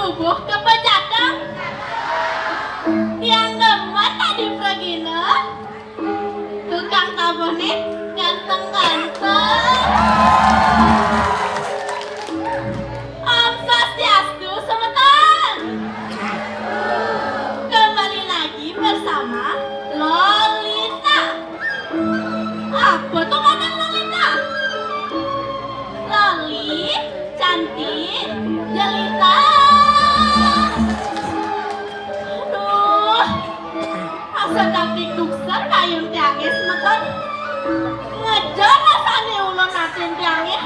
tubuh kepejatan yang demen tadi pergina tukang tabuh nih ganteng-ganteng. Om Swastiastu semeton. Kembali lagi bersama Lolita. Apa tuh model Lolita? Loli, cantik, jelita. Aduh, asa dapik dukser kayun tiangis semeton. Ngejar rasane ulun natin tiangis.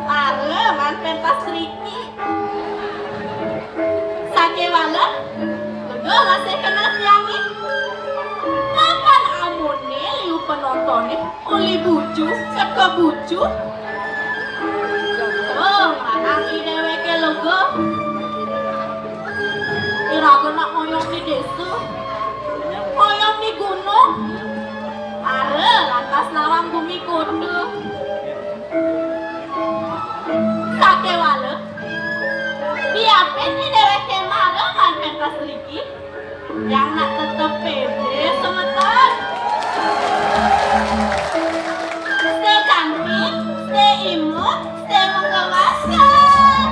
Are man pentas Riki. Sake wala, udah masih kena tiangis. Kapan amune liu penontonnya uli bucu, keke bucu. Oh, manang idewe ke logo. Iraga nak moyong di desa, moyong di gunung. Are lantas lawang bumi kudu. Sake wala, diapain idewe ke mara man pentas Riki. Yang nak tetep pede semeton. Stay cantik, stay imut, stay menggewaskan.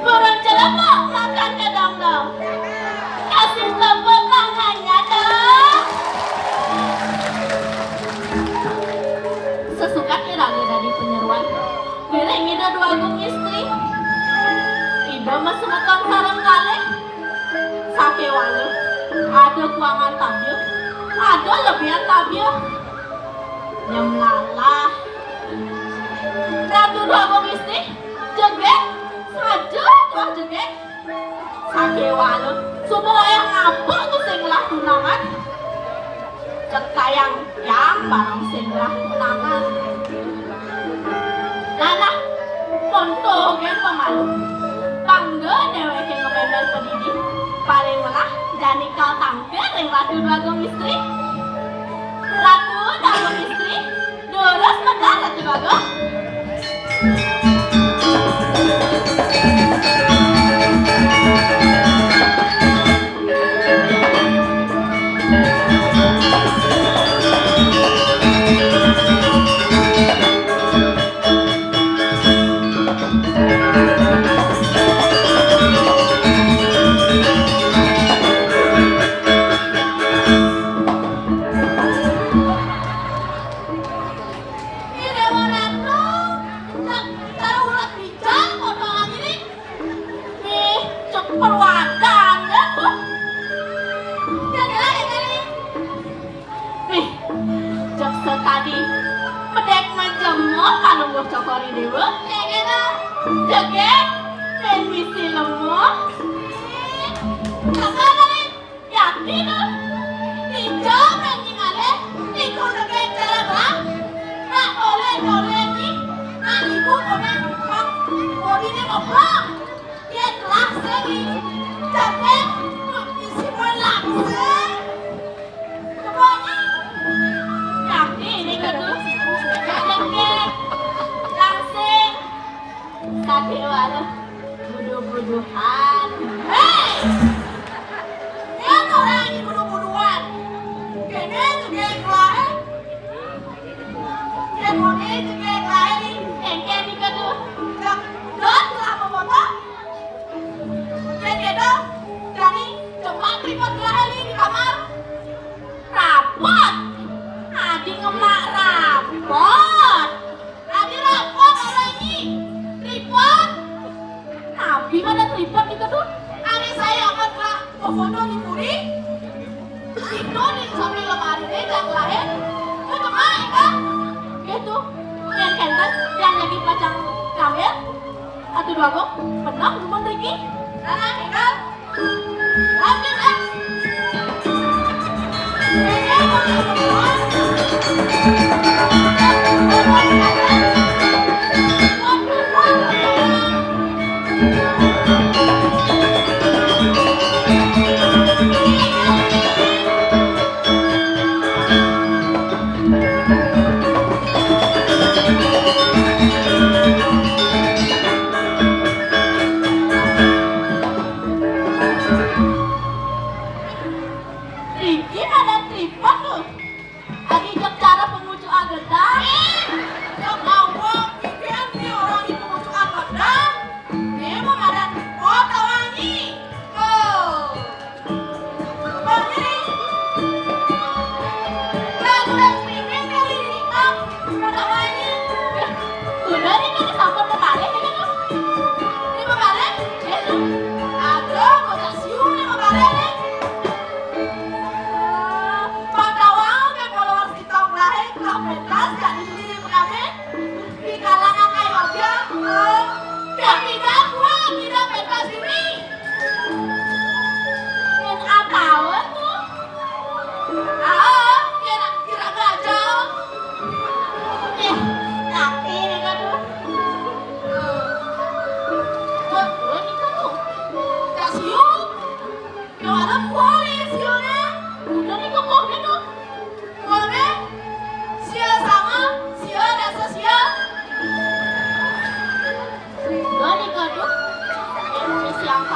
Burung celepok makan kedong-dong. Kasih tepuk tangannya dong. Sesuka kira-kira di penyeruan. Giring ida dua agung istri. Ida mas semeton sarang kali. Sake wala, ada kuangan tabir, ada lebihan tabir. Yang lalah. Ratu dua gong istri, jegek, saja tuah jegek. Sake wala, semua yang ngapa tuh singlah tunangan. Cek tayang yang barang singlah tunangan. Nana, konto gen pemalu. Bangga dewek yang ngebendel pendidik. Paling melah jani kau tampil yang ratu dua gong istri. Ratu dua gong istri, durus medal ratu dua gong. Cokori dewa, jegek, dan misi lemah. Kakak tadi, yakin tuh, hijau ranjing ale, ikut jegek cerah, nak oleh ni, nak ikut oleh kak, bodinya ngobrol, dia kelas lagi, jegek, misi langsung, pokoknya, yakin ini kedua, jegek. Sake wala, buduh-buduhan. Hei! Yang orang ini buduh-buduhan. Kene juga lain. Kemone juga lain. Engke ni kedua. Dot lama foto. Kene dong. Jadi cepat tripod lagi di kamar. Rapot. Adi ngemak rapot. Adi rapot oleh ini. Tripod, nabi mana tripod di kedua? Hari saya akan foto di puri, itu di samping lemari ini yang lain, itu mah kan? Gitu, yang kenten, yang lagi pasang kamera, atau dua gong, benar bukan Riki? Nah, kan? Lanjut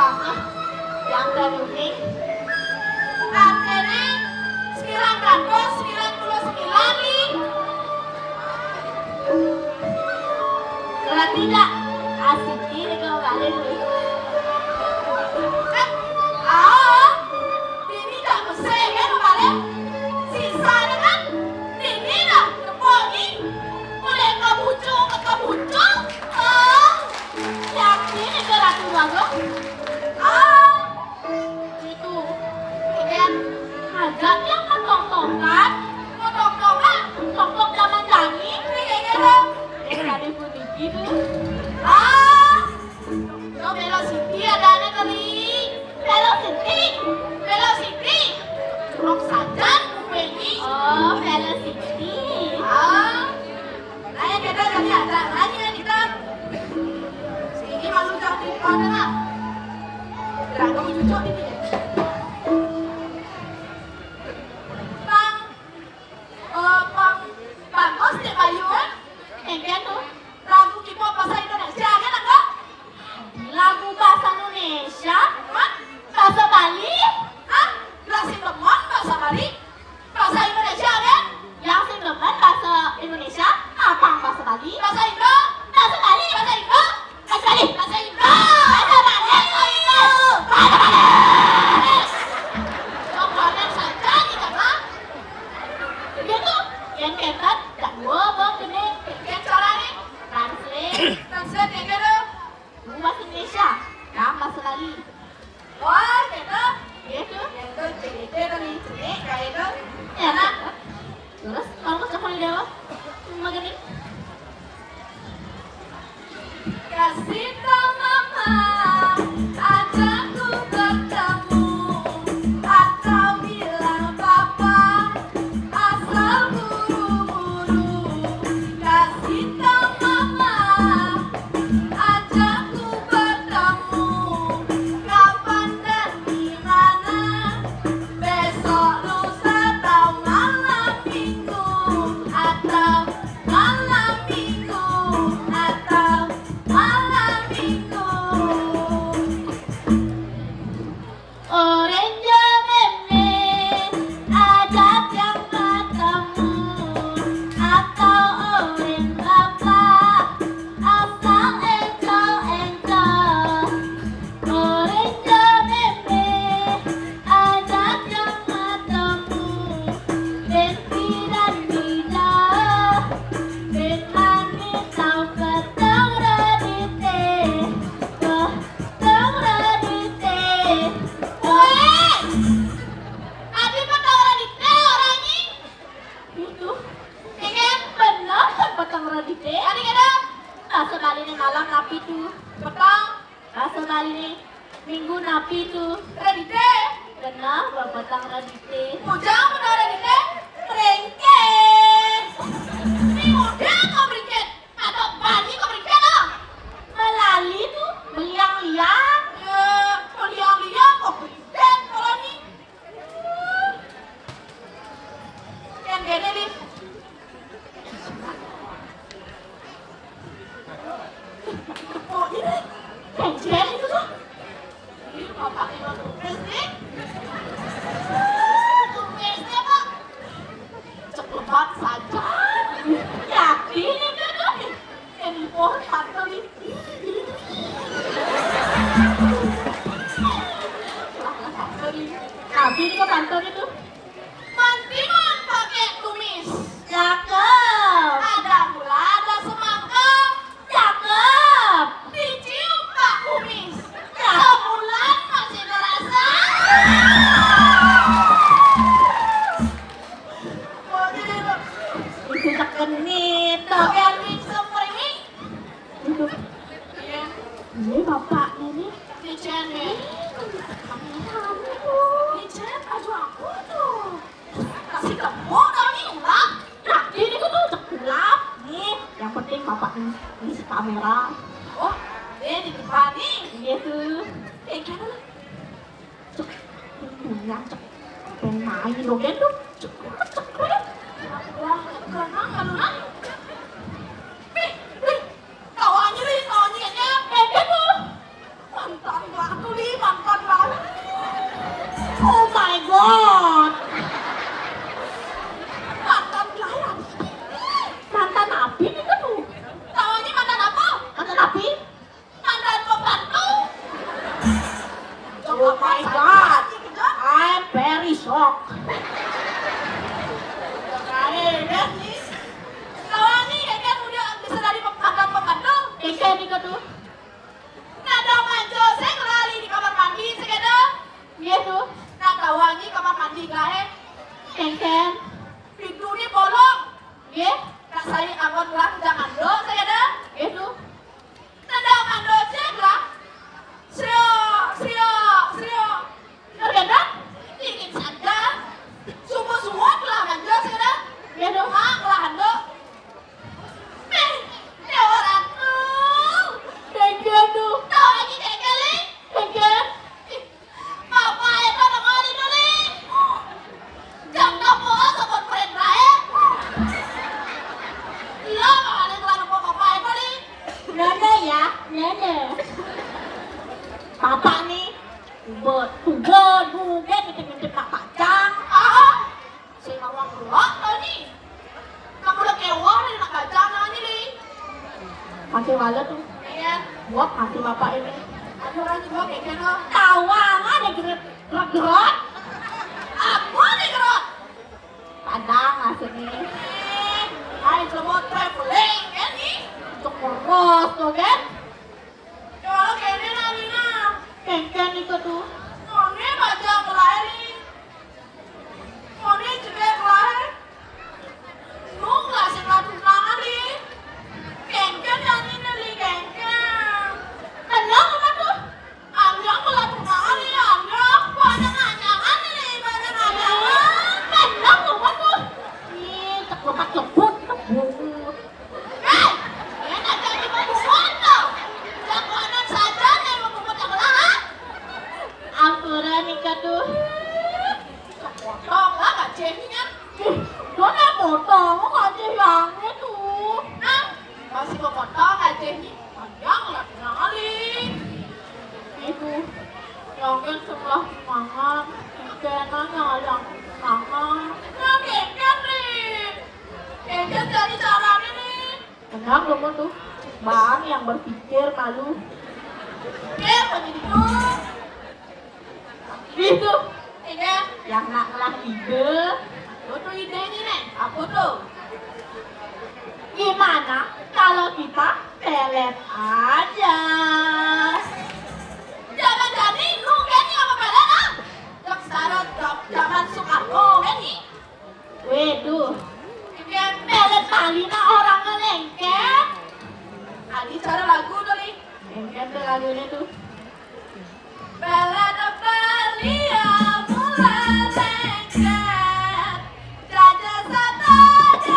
yang dari akhirnya 999 nih. Berarti tidak asik ini kalau kalian nih. Ini tak mesej kan kalian? Sisa kan? Ini dah kepogi. Boleh kebucung. Yang ini ke Ratu Bagong. Itu. Kemudian agaknya ketong-tongan. Tong-tong zaman jangi. Kayaknya ada putih gitu. No velocity ada kali. Velocity. Curug saja Beli. Oh, velocity. Nah yang kita tadi ada lagi ya kita. Sini malu jangan di mana lah. Gerak kamu cucuk ini. Bang Os di Bayu kan? Yang tuh lagu K-pop bahasa Indonesia kan enggak? Lagu bahasa Indonesia? Bahasa Bali? Yang singleman bahasa Bali? Bahasa Indonesia kan? Yang singleman bahasa Indonesia? Apa bahasa Bali? Bahasa Indo? Bahasa Bali? Bahasa Indo? Bahasa Bali? Bahasa Indo? Bahasa Bali? Bahasa Bali? Coba saja nih kakak. Gitu? Yang ketat tak gua bang gini. Yang cara nih? Translate yang gitu. Bahasa Indonesia? Yang bahasa Bali. Wah, gitu? Gitu? Gitu, cerita tadi. Kayak itu. Ya, nak? Terus, kalau sekolah di dalam? Begini. Kasih tau mama, ajak ku bertemu. Atau bilang papa, asal buru-buru. Kasih tau mama, ajak ku bertemu. Kapan dan dimana? Besok, lusa, atau malam minggu. Atau malam minggu. Atau malam minggu. Orange meme, ajak yang bertemu. Atau orange bapak, asal enjoy. Orange meme, ajak yang bertemu. Besi dan Nina, Ben manis tau keteng redite. Keteng redite. Weh! Adi keteng redite orangnya. Itu. Ingin bener kan keteng redite. Adi kena. Bahasa Bali nih malam napi tuh. Petang. Bahasa Bali nih minggu napi tuh. Redite. Bener petang redite. Mujang bener redite. Rengket. Ini mudah kau berikan. Atau Bali kau berikan loh. Melali tuh beliang-liang. Ya, beliang-liang kau berikan kalau nih. Yang gini nih. Oh ini. Kencel itu tuh. Ini bapak ini tulis nih. Tulisnya pak. Cepat saja. Yakin itu tuh. Handphone satu nih. Tapi ini kok pantun itu. Mantiman pakai tumis. Cakep. Ada gula, ada semangka. Cakep. Dicium Pak Kumis. Sebulan masih terasa. Itu sekenit. Sekenit semprimi. Itu. Iya. Ini bapaknya nih. Dicen nih. Dicen baju aku tuh. Kasih temu tau nih ulang. Yakin itu tuh cekulap. Nih. Yang penting bapak ini kamera. Oh. Di depan nih. Gitu. Kayaknya lah. Cek. Punya cek. Pengen main dong ya tuh. Cek. Wah, kenapa kalau nak? Kau aja nih, kau aja. Gitu. Mantap. Satu nih mantan lah. Oh my god. Mantan lah. Mantan api itu tuh. Tahunya mantan apa? Mantan api? Mantan pembantu. Oh my god. I'm very shocked. Tahunya kan udah bisa dari mantan pembantu. Kayak nih tuh. Nada manjo saya ngelali di kamar mandi sekedar. Iya tuh. Nah tahunya kamar mandi gahe. Kengken. Pintunya bolong. Iya. Nak saya angon lah jangan do sekedar. Iya tuh. Nada mando cek lah. Srio. Ngergenda? Dingin saja. Subuh-subuh lah manjo sekedar. Iya tuh. Hang lah ando. Orang tuh. Kengken tuh. Tahu lagi kengken. Kengken. Apa itu nama di dulu? Jam kamu sebut friend lain. Lo mau ada kelar apa itu nih? Nene ya, nene. Papa nih, bukan ngintip nak kacang. Si ngawang gelap tau nih. Kamu udah kewah nih nak kacang nih nih. Kasih wala tuh. Iya. Buat kasih bapak ini. Aduh orang juga kayak gitu. Tawangan yang gerot. Apa nih gerot? Padang asli. Ayo coba traveling kan nih. Untuk kurus tuh kan. Kalau kayaknya Nalina. Kengken itu tuh. Ini baca kelahir. Ini juga kelahir. Lu nggak sih tunangan nih. Kengken yang ini nih kengken. Tenang apa tuh? Anjang malah tunangan nih anjang. Banyak anjangan nih banyak anjangan. Tenang apa tuh? Ih cepet. Enak jadi pembunuhan tuh. Jagoanan saja nih membunuh yang lahat. Ampuran nih tuh. Potong lah kacengnya. Doa potong kacengnya tuh. Nah. Masih mau potong aja nih, panjang lah kenalin. Itu, yang kan sebelah semangat, kenanya yang semangat. Nah, keken nih, keken jadi caranya nih. Tenang dong tuh, bang yang berpikir malu. Begini tuh. Itu, ini yang nak ngelah ide. Itu tuh idenya nih, apa tuh? Gimana kalau kita pelet aja? Jangan jadi lu kayaknya apa pelet ah? Jok sekarang zaman Soekarno kan nih? Waduh, pelet Malina orang ngelengket. Adi cara lagu tuh nih. Lengket tuh lagunya tuh. Pelet Malia mulai lengket. Jajah satu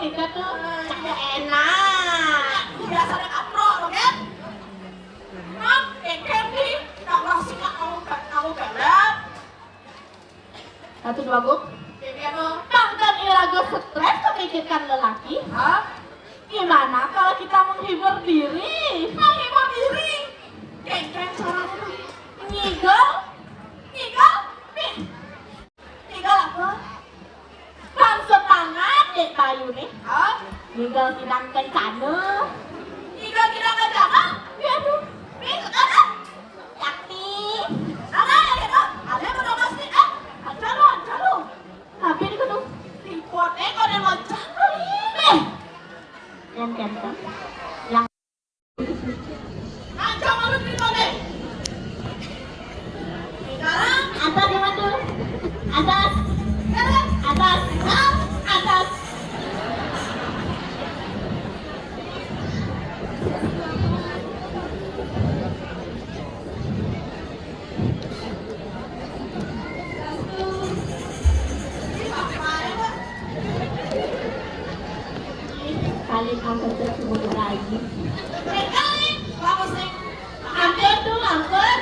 kita tuh enak. Biasa ada kapro, kan? Nah, keken nih, kalau sih kamu pelet. Satu dua guk. Keken tuh. Mantan irago stres memikirkan lelaki. Hah? Gimana kalau kita menghibur diri? Menghibur diri? Keken caranya tuh. Ngigol? Ngigol apa? Kan semangat deh kayu nih. Hah? Ngigol tidak kencana. Ngigol tidak kencana? Iya tuh. Nih sekarang. Yakni. Ada ya gitu. Ada yang mau pasti. Ajar lo. Tapi ini tuh. Report kok ada loncat. Nih. Yang kencang. Yang. Ancam malu terima deh. Sekarang. Atas di mana tuh? Atas. Atas. Kali angkat tersebut. Kali, apa sih? Angkat tuh, angkat.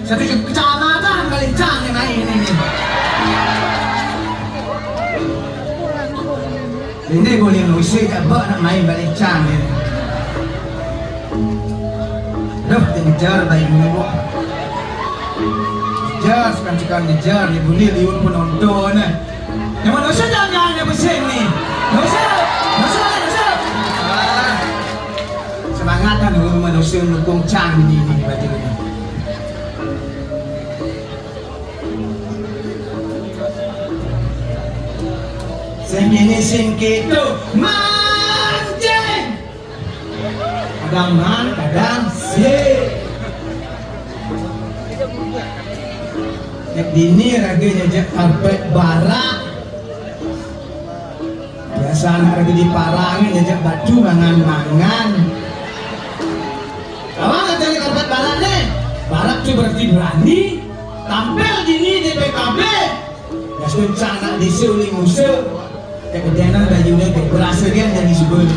satu kecamatan Balincang yang main ini. Ini boleh ngusir apa nak main Balincang ini. Dah ngejar baik dulu. Ngejar sekarang ngejar ni boleh liun pun nonton. Yang mana usah jangan dia pusing ni. Usah. Semangat kan manusia mendukung Cang ni baju ni. Sengini sing gitu mancing. Kadang man, kadang si. Nek dini raganya jak karpet barak. Biasa anak lagi di parangin jajak baju mangan-mangan. Awak nggak jadi karpet barak deh. Barak itu berarti berani. Tampil dini di PKB. Ya sudah anak disuling musuh. Kemudian bajunya berasa kan jadi sebut.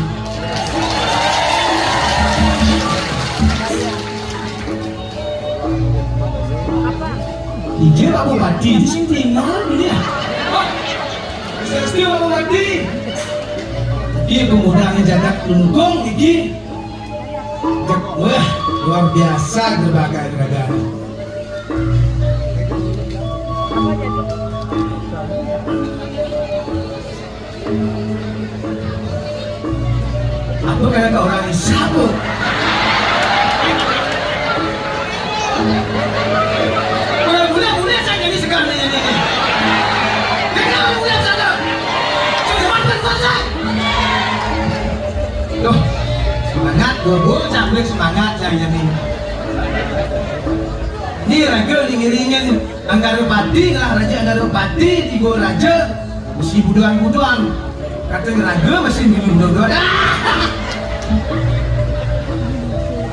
Ije Pak Bupati di sini tinggal ini ya. Saya Pak Bupati. Dia pemudanya jadak lungkung iki. Wah, luar biasa berbagai negara. Apa kata orang ini siapa? Boleh saya jadi sekarang ini. Kenapa boleh saya? Cepat selesai. Loh, semangat, gue sambil semangat saya ini. Ini raga diiringin Anggara Pati lah, Raja Anggara Pati di Go Raja mesti buduan-buduan. Kata raga masih minum dua-dua.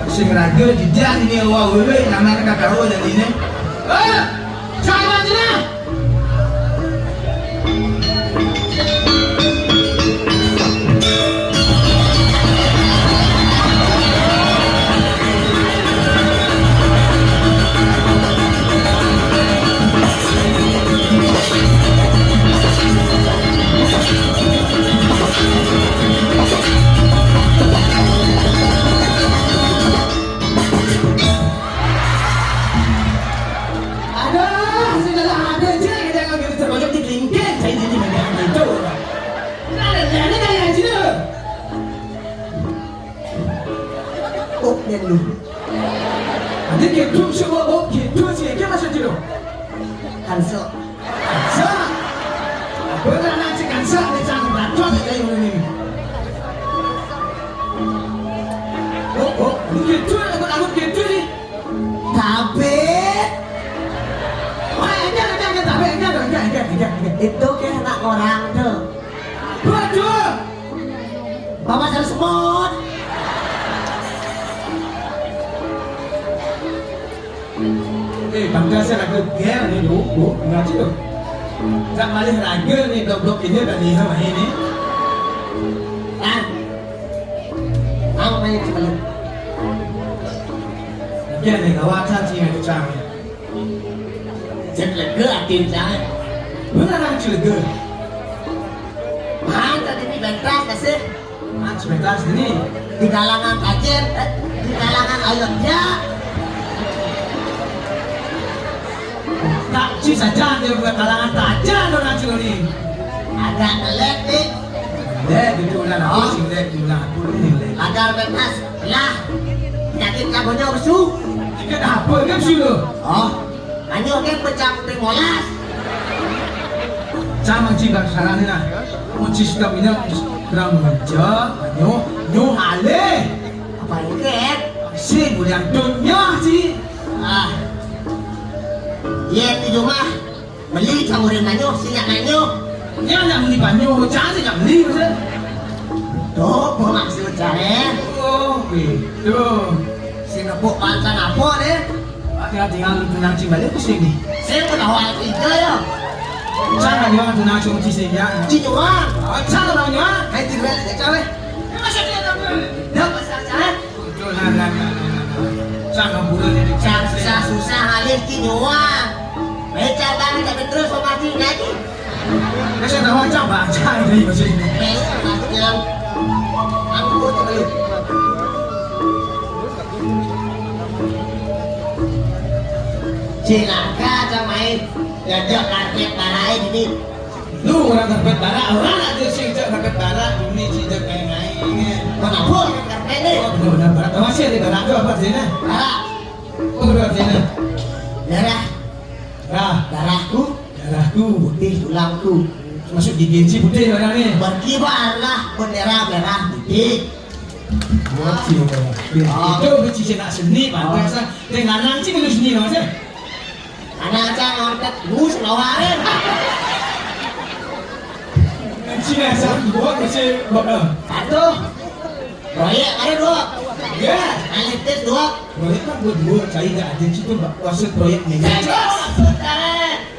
Masih raga di dia ini awal wewe nama kakak kau jadi ini. Jangan jelah. Ada gitu semua gitu sih, dia masuk dulu. Kansel. Benar nanti kansel di sana bacot kayak ini. Gitu aku gitu nih. Tapi, enggak. Itu kayak anak orang tuh. Waduh, bapak saya semut. Bangga saya raga ger ni bu, ngaji tu. Tak malih raga ni blok ini tak ni sama ini. Apa main sebalik? Dia ni kawan caci macam cang. Cek lega atin cang. Benar nak cek lega. Mana tadi ni bentas kasih? Mana bentas ni? Di kalangan kajen, di kalangan ayatnya. Tak ci saja dia bukan kalangan tajan orang curi. Agak nelek nih. Nelek itu lah, nelek itu lah. Agar bekas lah. Penyakit kabonnya bersu. Penyakit apa kan bersu lo? Oh, hanya kan pecah pengolas. Cuma jika saran ni lah. Kunci sudah minyak kurang menja, nyu hale. Apa ini kan? Si boleh dunia si. Ye di rumah beli camurin manyo, sinyak manyo. Dia nak beli manyo, jangan sih nak beli macam. Tuh, buat maksud cari. Oh, gitu. Si nepuk pancan apa deh? Hati-hati dengan tunang cimbalik ke sini. Saya pun awal itu ya. Jangan jangan tunang cuma cisi ya. Cicuan. Jangan orang ya. Hai tirel, caweh. Masa dia tak boleh? Dah pasal cari. Jangan bulan ini. Susah kali. ngalir kinyoa. Baca banget tapi terus sama mati lagi. Kasi baca ini masih ini. Yang angkut dulu. Cilaka aja main ngajak karpet barai ini. Lu orang karpet bara, orang ada sih karpet bara ini sih kayak naik. Mana pun karpet ini. Oh benar bara. Masih ada bara tu apa sih nah? Darah, Oh benar sih nah. darah, Darahku, darahku, putih tulangku. masuk gigi si putih barang ni. Berkibarlah bendera merah putih. Mati itu benci saya nak seni pantai asal. Dengan nanti kalau seni nama saya. Anak saya ngangkat bus lawarin. Nanti asal buat masih buat. Satu, proyek ada dua. Ya. Analitis dua. Proyek kan buat dua cari dah agensi tu kuasa proyek ni.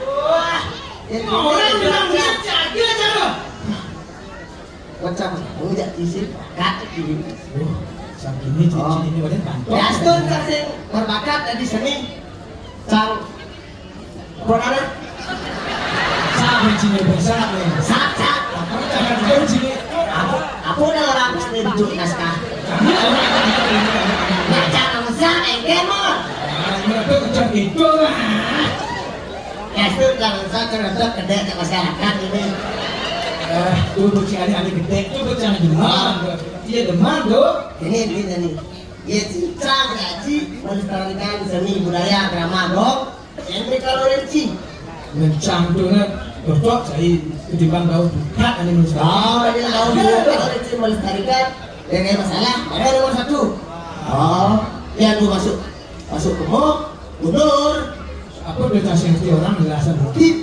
Wah, Orang bilang dia jaga cara. macam mengucap isi bakat ini. Oh, sampai ni cincin ini badan pantok. Daston kasih berbakat di seni. Sang Pernah Sampai cincin besar ni. sak. Apa jangan jauh sini. Aku udah orang seni rujuk naskah. Baca nama engke mah. Mereka kerja itu lah. Daston jangan saya terhadap kedai ke masyarakat ini. Tu bocah adik-adik gede tu bocah demam. Dia demam tu. Ini. Ya cincang gaji melestarikan seni budaya drama dong. Yang kalau renci. Mencang tu nak cocok saya ketimbang tahu bukat ani manusia. Oh, dia tahu dia kalau renci melestarikan. Dengan masalah ada nomor satu. Oh, yang lu masuk ke mall, mundur. Apa dia kasih orang jelasan Tip.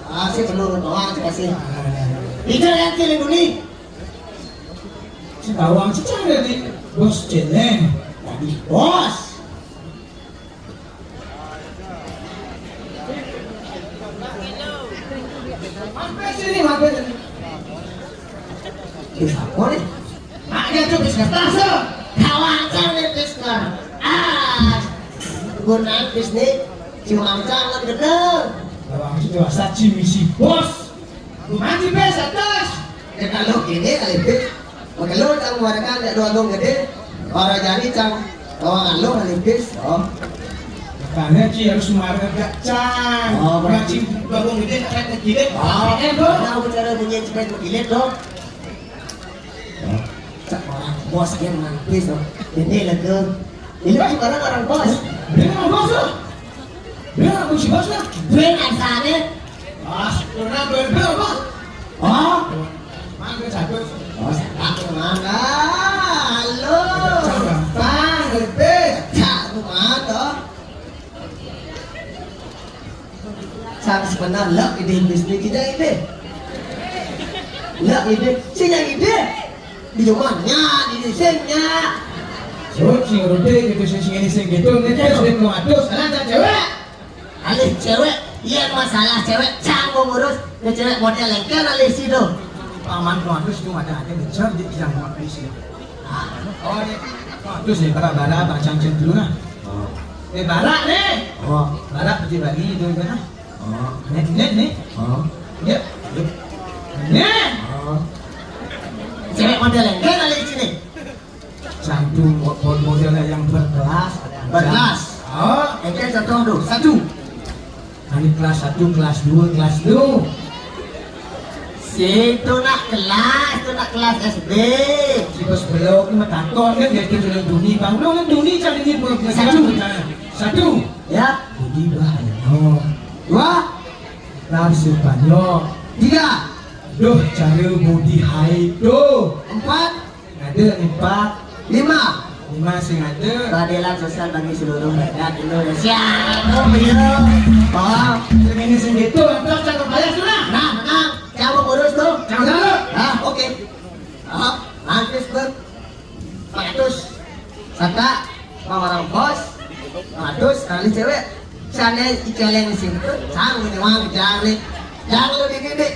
Saya perlu doang kasih. Tidak yang kiri dulu. Awang cicang dari bos celeng. Tadi bos. Mampir sini, mampir. Bisa apa nih? Maknya tuh bisa tasuk. Kawan nih Krishna. Gunaan Krishna cuma jangan gede. Awang itu saci misi bos. Mati bes atas. Ya kalau gini kali bis. Kalau cang warga ada dua dong gede. Orang jadi cang kawan lo kali bis. Oh. Karena Ci harus marah gacang. Oh, berarti. Berarti bangun gede nak kecil. Oh, bos. aku bicara punya cepet bergilet dong. Cak orang bos yang mampis dong. Ini lega. Ini sekarang orang bos. Dia bos tu. Dia aku si bos lah. Dengan sana. Bos, pernah berber bos. Oh. Mana satu. Oh, aku mana? Halo. Bang, lebih. Cak mana? Sang sebenar lak ide bisnis kita ide. Lak ide, sini ide. Di rumahnya, di desainnya. So, sing rode gitu sing ini sing gitu nanti sing ngatus, ada cewek. Alih cewek, iya masalah cewek canggung ngurus. Ya cewek model lengkel alih situ. Paman ngatus itu ada besar di yang ngatus ini. Oh, ini ngatus nih bara cangceng dulu nah. Bara nih. Oh, Bara pergi lagi itu kan. oh, Nih. oh, Ya. Nih. oh. Cewek model lengkel alih sini. Cantum modelnya yang berkelas. Berkelas. Oh, Lengkel satu. ini kelas 1, kelas 2, kelas 2. Situ nak kelas SD. Si bos belok ni takon kan dia tu sudah duni bang. Lo kan duni cari ni pun satu. Ya, Budi bahaya. Oh, dua, langsung banyak. tiga, Duh, cara budi hai tu. empat, Ada 4, lima. 5 sing ada. Keadilan sosial bagi seluruh rakyat Indonesia. Oh, iya. Oh, Sing ini sing gitu, terus cakap bayar sudah. nah, menang. Kamu urus tuh. Jangan dulu. Ah, oke. Mantis ber. 100. Sata, orang bos. 100 kali cewek. Sana ikaleng sini tuh. Sanggup nih wang jangan lebih gede.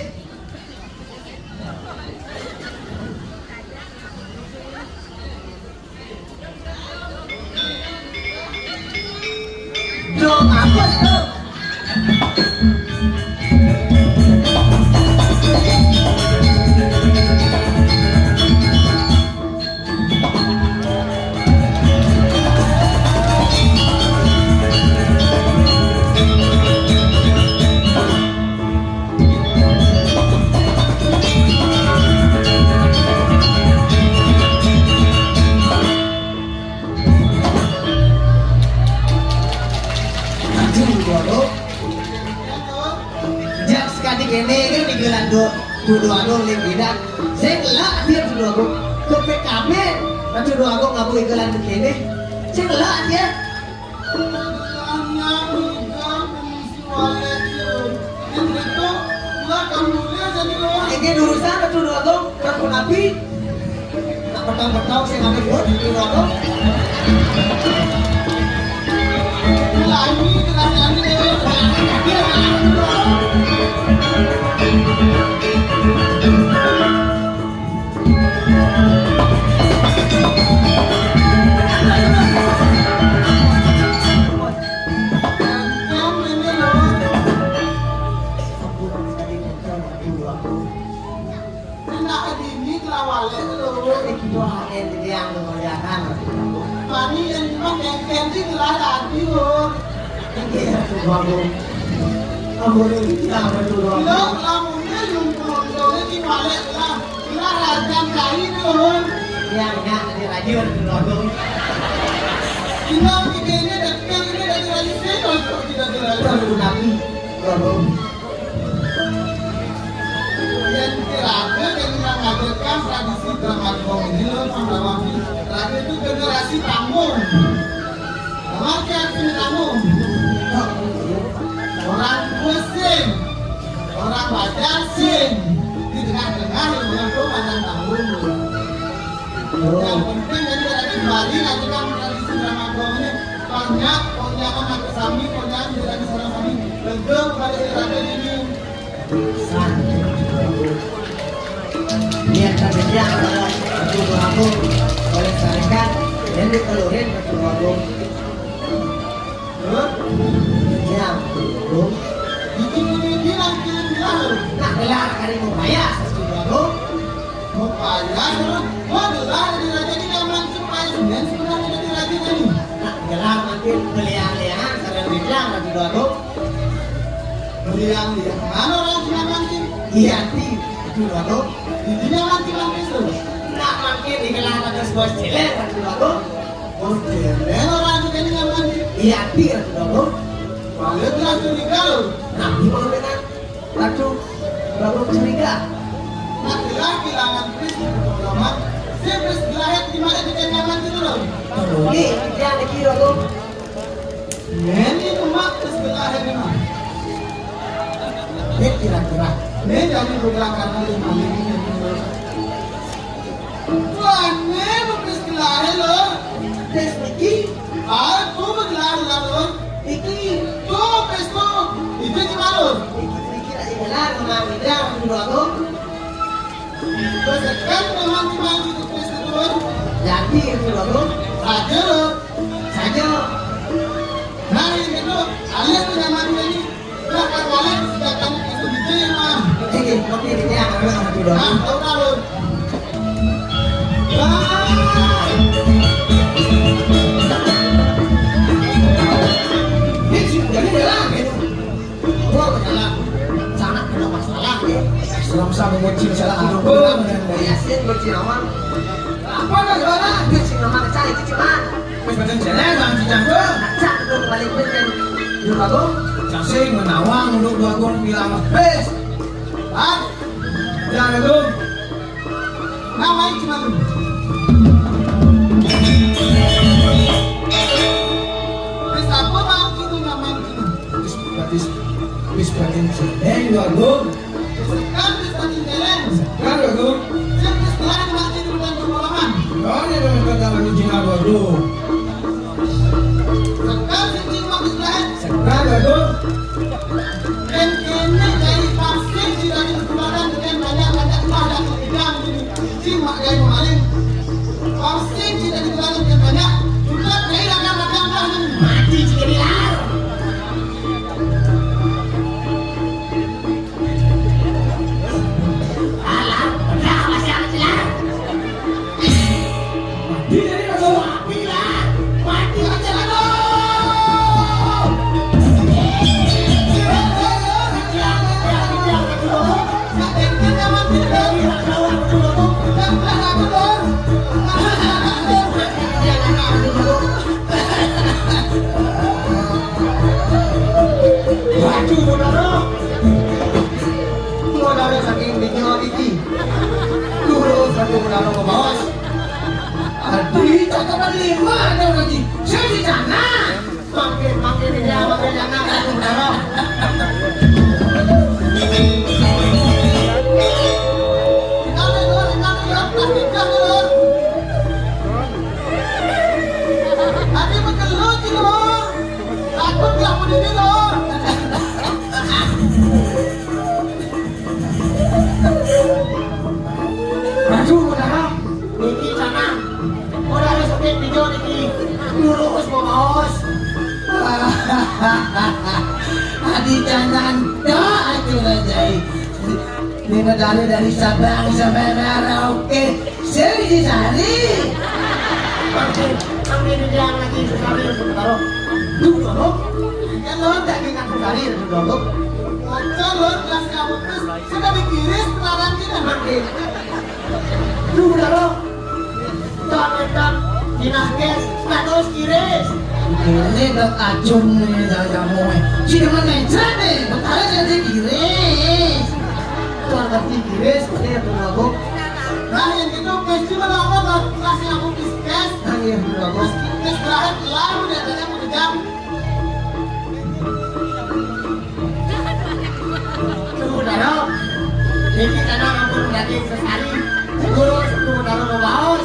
Dong apa Jak sekali kene kan digelan dua aku lembidan. Saya kelak dia dua aku ke PKB, tapi dua aku nggak boleh gelan kene. Saya kelak dia. Ini urusan betul dua aku aku nabi. Tak petang-petang saya ngambil buat di dua aku. itu generasi tanggung, orang pusing, orang badan sing, di tengah-tengah yang mengaku pandang tanggung. Yang penting jadi ada kembali nanti kan tradisi drama ini banyak konyakan aku sami, konyakan tidak ada seorang sami, legem pada ada ini. Lihat tadinya kalau betul aku oleh syarikat dan dikeluarin betul aku. Ya, belum. Ini bilang. Nak gelar kali mau bayar betul aku. Mau bayar, mau gelar di raja ini gampang supaya sebenarnya di raja ini. Nak gelar nanti belian-lian sarang bilang betul aku. Belian mana orang Cina mancing? Iya ti betul aku. Di Cina mancing itu. Nak makin digelar ada sebuah jelek betul aku. Oh jelek orang Cina ini mancing. Iya ti betul aku. Kalau jelas curiga loh. Nah gimana dengan laku baru curiga? Nak gelar kehilangan Kristus pertama. Saya bersegelahnya di mana kita nyaman itu loh. Ini dia dikira aku. Ini rumah bersegelahnya di mana? Ini kira-kira. Ini jadi bergerakan oleh maling ini. Wah, ini bersegelahnya loh. Tes Niki, Aku bergelar loh. Niki, Tuh, pesto. Itu cuma loh. Niki lagi gelar sama Widra betul aku. Bersekan memang cuma itu pesto loh. Jadi betul aku. Aja loh. Saja. Nah ini loh. Alias punya mati ini. Bahkan balik sedangkan itu diterima. Ini kopi ini yang ada betul Nah, aku. tahu loh. Jadi gelar gitu. Gua gelar. Sangat kena masalah ya. Sama-sama bocil salah aku. Yasin bocil aman. Apa nak gelar? Bocil aman cari itu cuma. Wis badan jelek bang cicangku. Cak dulu balik bocil. Betul aku. Casing menawang untuk dua gong bilang bes. Ah, Jangan itu. namanya cuma tuh. Terus apa mau itu namanya itu? Wis badan jelek dua gong. Kan bisa jalan. Kan dua gong. Siapa setelah mati di bulan pertolongan? Kau ni memang kata lagi jina dua gong. Sekarang sini mau jalan. Sekarang dua gong. Dan ini dari pasir tidak dikeluarkan dengan banyak-banyak pada udang ini. Cuma dari maling. Pasir tidak dikeluarkan dengan banyak. Juga kehilangan makan ini. Mati jika dilar. kalau ke bos. Aduh, cakapan 5 ada lagi. Saya di sana. Makin dia makin jangan aku taruh. Maju udah. Niki sana. Udah masukin video Niki. Lurus bos. Adi jangan aja rajai. Ini medali dari Sabang sampai Merauke. Saya di sana. Makin dia lagi sekali untuk taruh. Dulu. Kan lo tak ingat sekali untuk dulu. Bocor lo, gelas kamu terus sudah dikiris sekarang kita. Makin. Dulu taruh. Tak dinakes, tak terus kiris. Ini udah acung nih jamu. Sini mana nih? Betapa jadi kiris. Tuh ngerti kiris, dia dulu. Nah yang gitu pasti melawan lah kelas yang aku diskes. Nah iya dulu. Diskes terakhir lalu dia tanya aku kejam. Tunggu taruh. Niki sana ampun lagi sekali. Guru tunggu taruh lo bos.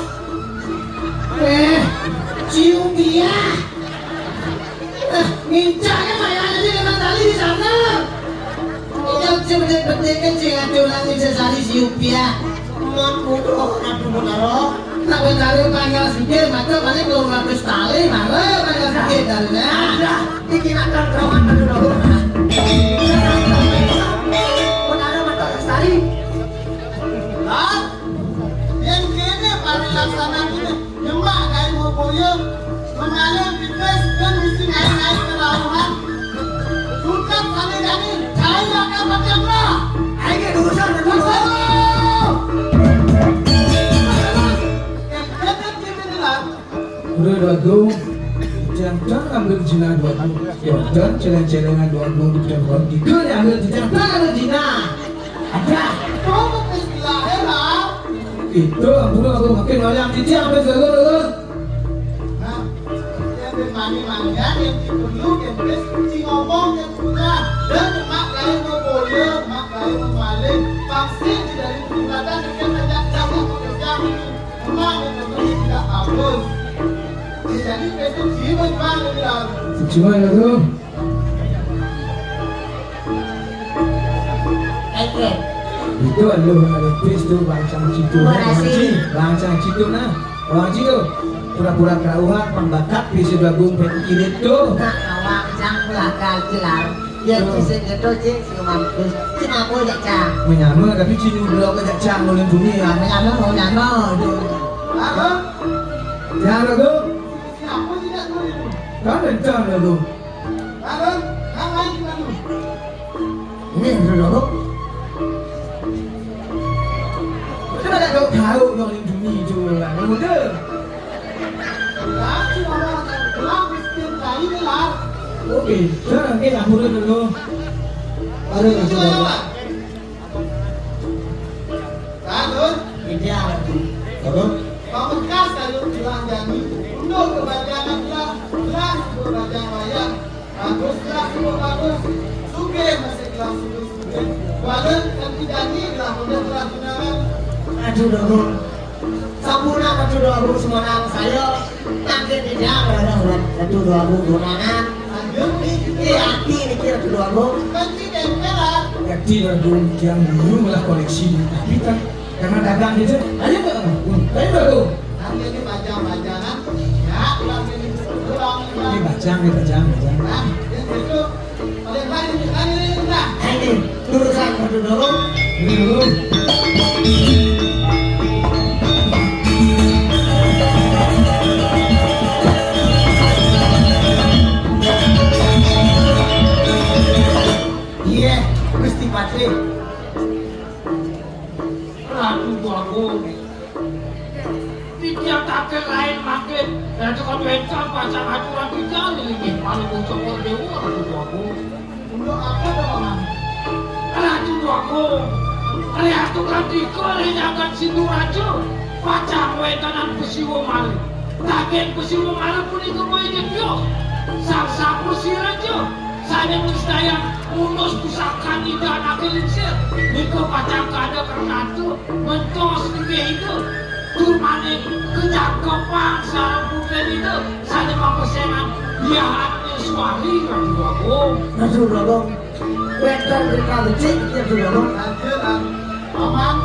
Cium dia. Mincanya mayanya di dengan tali di sana. Yang betul-betul kecil aturan bisa sari siup dia. Mon kudu tunggu taruh. Nak mencari panggal sikit, maka paling 200 tali, malah panggal sikit darinya. Ada, bikin akan terawan dulu. Benar betul sekali. Lah, yang kini pada laksana ini nyemak kain moboyo, mengalir fitness dan misi naik kerauhan. Sukat kali-kali, saya akan pakai belah. Ayo urusan dulu. Yang kecil kini bilang, Udah 2 jangan ambil jina 2 ya dan celengan 2 dan 3 yang ambil jangan ambil jina. Ada kamu bismillah lah. itu aku makin banyak cici ambil dulu. Nah, yang bermani-manian, yang diperlu, yang si ngomong, yang punya, dan mak kain moboyo, mak kain memaling, vaksin dari penyumbatan dengan ajak cabut pekerja ini, memang yang terbeli tidak bagus. Jadi itu jiwa juga bilang. Cuma itu Oke. itu lu ada pis tuh bangcang citu. Bangcang citu nah. Orang citu pura-pura kerauhan pembakat bisa gabung pengirit tuh. Nak awak jang belakal jelar. Dia bisa gedor cing si mampus. Si mampus jak cang. Menyama tapi cinu dulu ke jacang oleh dunia. Menyama mau nyama. Lalu, Jangan lu. siapa tidak tahu itu? Kan rencana lu. Lalu, ngapain kita dulu? Ini dulu. Kenapa tak kau tahu yang oleh dunia itu lah. Muda. Tapi orang akan bilang miskin kain lah. Oke, sekarang kita mulai dulu. Baru Itu masuk ya, dulu. Pak. Lalu, Ini apa tuh? Apa? pamungkas kalau bilang jadi untuk kebahagiaan gelas gelas berbajang wayang bagus gelas bagus suge masih gelas suge walau kan tidak gelas udah gelas tunangan Aduh dulu. Sampurna aduh dulu semua nang saya. Nanti tidak ada urat. Aduh dulu gunangan. lanjut Ini hati ini kira aduh dulu. kunci tempelan Jadi lagu yang dulu malah koleksi. Tapi kan karena dagang gitu. Ayo nggak? Ayo baru. nanti ini bajang-bajangan ya gelas ini pulang Ini bacang, bacang. nah itu paling lagi nah Ini urusan aduh dulu. Ini dulu. Iya, mesti pasti. Aduh aku tiap takkan lain makin dan itu kan bencam pasang aturan kita ini paling bocor dewa aduh aku untuk apa dong aduh aku aturan diko ini akan situ aja pacang wetanan pesiwo malih. Tagen pesiwo malih punika boyong yo. Sang sapu sirajo. Saya mustayang unus pusaka tidak nakilinsir. Niko pacang kada karnatu mentos tinggi itu. Turmane kecakapan sarang bukan itu. Saya mempersenang lihatnya suami Rasulullah. Rasulullah, wetan berkali cek Rasulullah. Lanjutan, paman.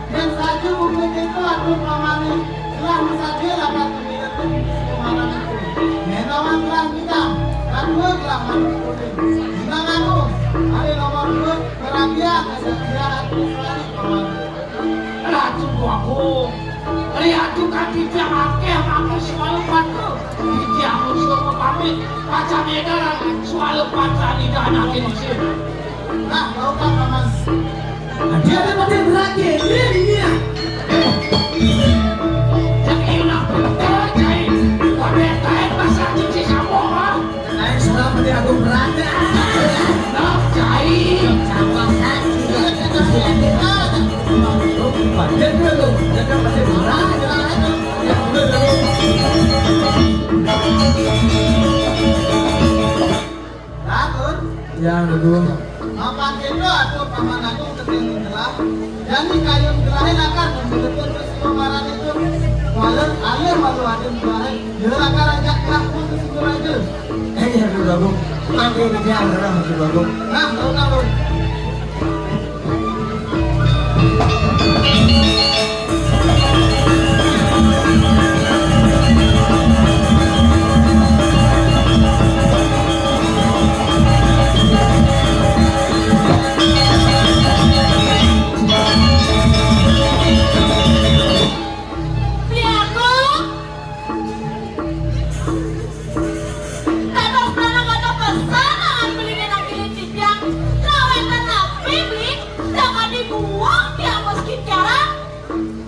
Dan saja mungkin itu aku paman ini telah saja dapat mengingat paman itu. Menawan telah kita, kedua telah mengikuti. Bintang aku, ada nomor 2 kerabian ada jahat sekali paman. Ratu aku, lihat juga tidak akeh makan soal patu. Tidak musuh pamit, pacar negara soal pacar tidak nakilinsir. Nah, lakukan paman. Dia ada mati berlaki, ini. Yang enak terjadi, wanita pasal cuci semua. Saya sudah mati aku berada. Nak cai, Jaga lu, jaga mati berada. Ratul, Yang kedua, paman itu atau paman aku kesini telah. Jadi kayung terakhir akan membentuk kesimpulan itu. Walau alir walau ada terakhir, dia akan ajak kamu kesimpulan itu. ya Rasulullah, mati dia adalah Rasulullah. Nah, lalu. Lihatku. Tados mana-mana pesanan beli dengan kilincik yang lawetan nabi beli jangan dibuang dia meski cara.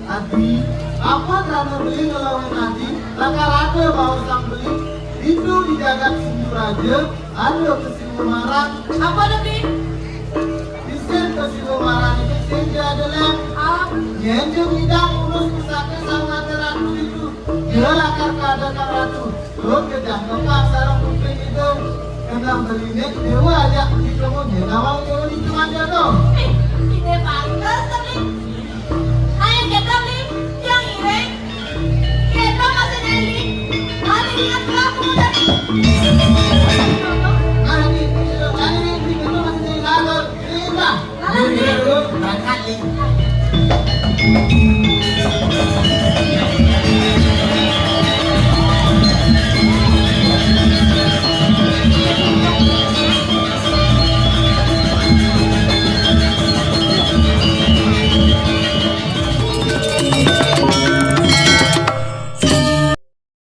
Adi, apa karena beli ngelawan Adi? Lakar ada mau sang beli itu di jagat sindur aja ada kesimpulan. Apa lebih? Bisa kesimpulan itu sehingga adalah Nyenjung hidang urus pusaka sama teratu itu. Dia lakar kada karatu. Lo kedang kepak sarang kuping itu. Kendang belinya dewa aja di kamu nyenawang